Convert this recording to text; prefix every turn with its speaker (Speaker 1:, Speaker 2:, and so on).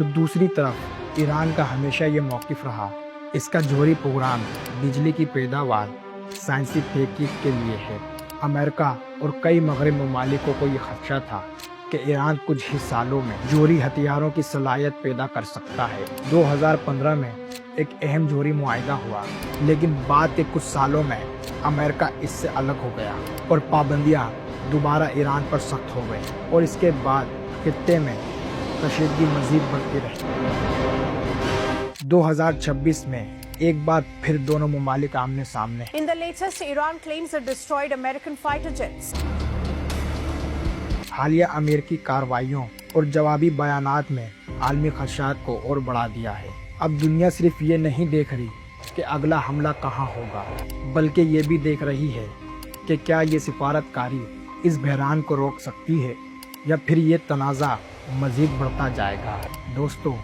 Speaker 1: تو دوسری طرف ایران کا ہمیشہ یہ موقف رہا اس کا جوہری پروگرام بجلی کی پیداوار سائنسی تحقیق کے لیے ہے۔ امریکہ اور کئی مغربی ممالکوں کو یہ خدشہ تھا کہ ایران کچھ ہی سالوں میں جوہری ہتھیاروں کی صلاحیت پیدا کر سکتا ہے۔ 2015 میں ایک اہم جوہری معاہدہ ہوا، لیکن بعد کے کچھ سالوں میں امریکہ اس سے الگ ہو گیا اور پابندیاں دوبارہ ایران پر سخت ہو گئی، اور اس کے بعد خطے میں کشیدگی مزید بڑھتی رہی۔ 2026 میں ایک بار پھر دونوں ممالک آمنے سامنے ہیں۔
Speaker 2: In the latest, Iran claims it destroyed American fighter jets.
Speaker 1: حالیہ امریکی کارروائیوں اور جوابی بیانات میں عالمی خدشات کو اور بڑھا دیا ہے۔ اب دنیا صرف یہ نہیں دیکھ رہی کہ اگلا حملہ کہاں ہوگا، بلکہ یہ بھی دیکھ رہی ہے کہ کیا یہ سفارت کاری اس بحران کو روک سکتی ہے یا پھر یہ تنازع مزید بڑھتا جائے گا۔ دوستو،